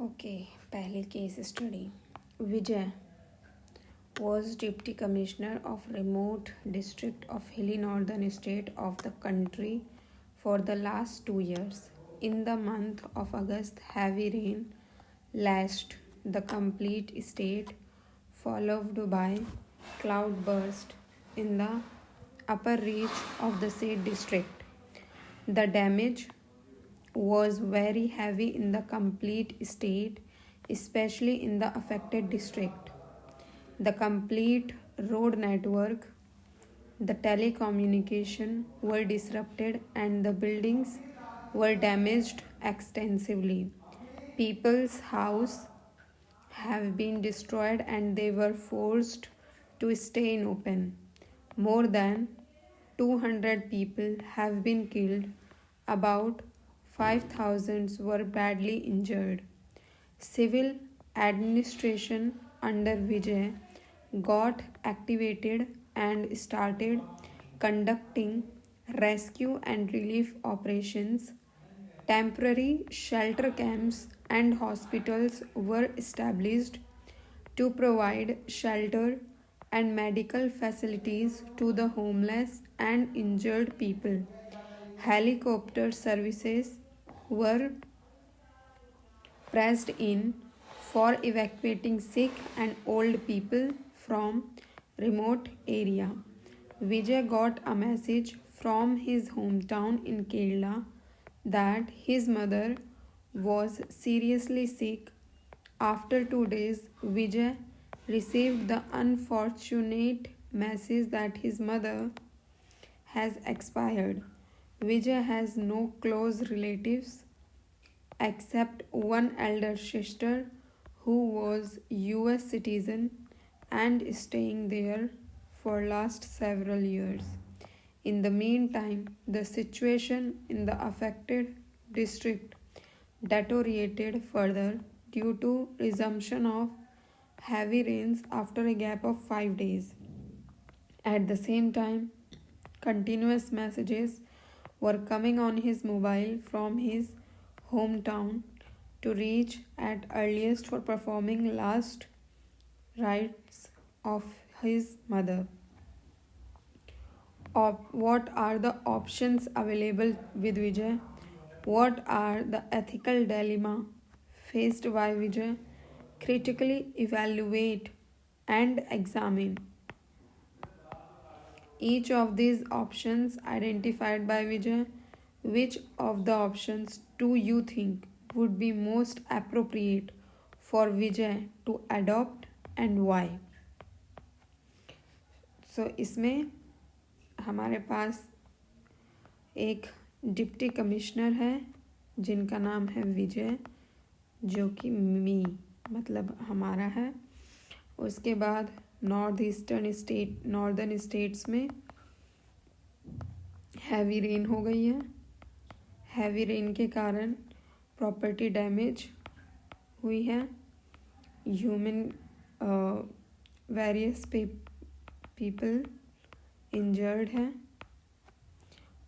Okay, पहली case study. Vijay was Deputy Commissioner of remote district of hilly northern state of the country for the last 2 years. In the month of August, heavy rain lashed the complete state, followed by cloudburst in the upper reach of the said district. The damage was very heavy in the complete state, especially in the affected district. The complete road network, the telecommunication were disrupted and the buildings were damaged extensively. People's houses have been destroyed and they were forced to stay in open. More than 200 people have been killed. About 5,000 were badly injured. Civil administration under Vijay got activated and started conducting rescue and relief operations. Temporary shelter camps and hospitals were established to provide shelter and medical facilities to the homeless and injured people. Helicopter services were pressed in for evacuating sick and old people from remote area. Vijay got a message from his hometown in Kerala that his mother was seriously sick. After 2 days, Vijay received the unfortunate message that his mother has expired. Vijay has no close relatives except one elder sister who was US citizen and staying there for last several years. In the meantime, the situation in the affected district deteriorated further due to resumption of heavy rains after a gap of 5 days. At the same time, continuous messages were coming on his mobile from his hometown to reach at earliest for performing last rites of his mother. What are the options available with Vijay? What are the ethical dilemma faced by Vijay? Critically evaluate and examine each of these options identified by Vijay. Which of the options do you think would be most appropriate for Vijay to adopt and why? So इसमें हमारे पास एक deputy commissioner है जिनका नाम है विजय, जो कि मी मतलब हमारा है. उसके बाद नॉर्दर्न स्टेट्स में हैवी रेन हो गई है. हैवी रेन के कारण प्रॉपर्टी डैमेज हुई है. ह्यूमन वेरियस पीपल इंजर्ड हैं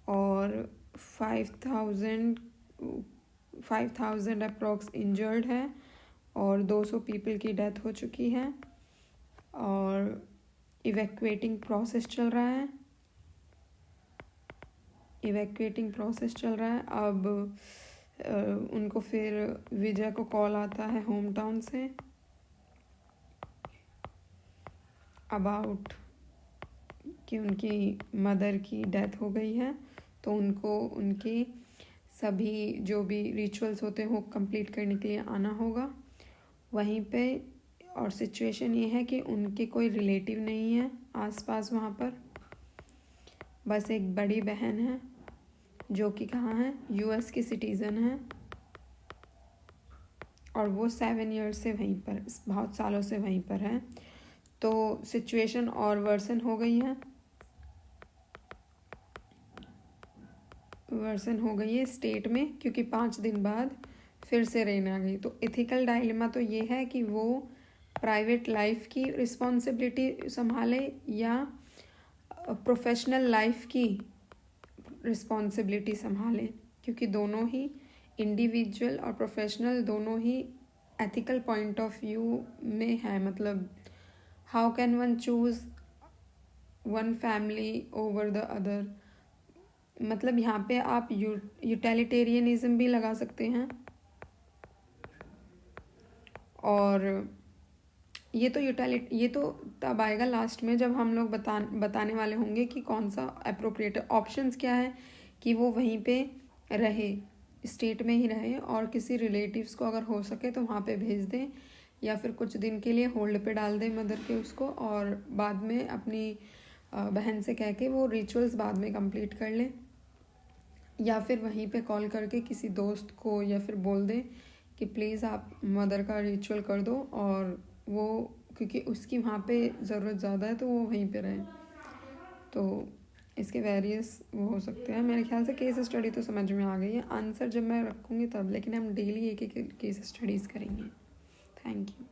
और 5,000 अप्रॉक्स इंजर्ड है और 200 पीपल की डेथ हो चुकी है और इवैक्यूएटिंग प्रोसेस चल रहा है. अब उनको फिर विजय को कॉल आता है होम टाउन से अबाउट कि उनकी मदर की डेथ हो गई है, तो उनको उनकी सभी जो भी रिचुअल्स होते हैं वो कंप्लीट करने के लिए आना होगा वहीं पे. और सिचुएशन ये है कि उनके कोई रिलेटिव नहीं है आसपास वहाँ पर, बस एक बड़ी बहन है जो कि कहाँ है, US की सिटीज़न है और वो 7 ईयर्स से वहीं पर, बहुत सालों से वहीं पर है. तो सिचुएशन और वर्सन हो गई है स्टेट में, क्योंकि 5 दिन बाद फिर से रेन आ गई. तो एथिकल डायलेमा तो ये है कि वो प्राइवेट लाइफ की रिस्पॉन्सिबिलिटी संभाले या प्रोफेशनल लाइफ की रिस्पॉन्सिबिलिटी संभाले, क्योंकि दोनों ही इंडिविजुअल और प्रोफेशनल दोनों ही एथिकल पॉइंट ऑफ व्यू में है, मतलब how can one choose one family over the other, मतलब यहाँ पे आप यूटिलिटेरियनिज्म भी लगा सकते हैं। और ये तो तब आएगा लास्ट में जब हम लोग बताने वाले होंगे कि कौन सा अप्रोप्रिएट है। ऑप्शंस क्या है कि वो वहीं पे रहे, स्टेट में ही रहे, और किसी रिलेटिव्स को अगर हो सके तो वहाँ पे भेज दें, या फिर कुछ दिन के लिए होल्ड पे डाल दें मदर के उसको, और बाद में अपनी बहन से कह के वो रिचुअल्स बाद में कंप्लीट कर लें, या फिर वहीं पे कॉल करके किसी दोस्त को या फिर बोल दें कि प्लीज़ आप मदर का रिचुअल कर दो, और वो क्योंकि उसकी वहाँ पे ज़रूरत ज़्यादा है तो वो वहीं पे रहे। तो इसके वेरियस वो हो सकते हैं। मेरे ख्याल से केस स्टडी तो समझ में आ गई है, आंसर जब मैं रखूँगी तब, लेकिन हम डेली एक एक केस स्टडीज़ करेंगे। Thank you.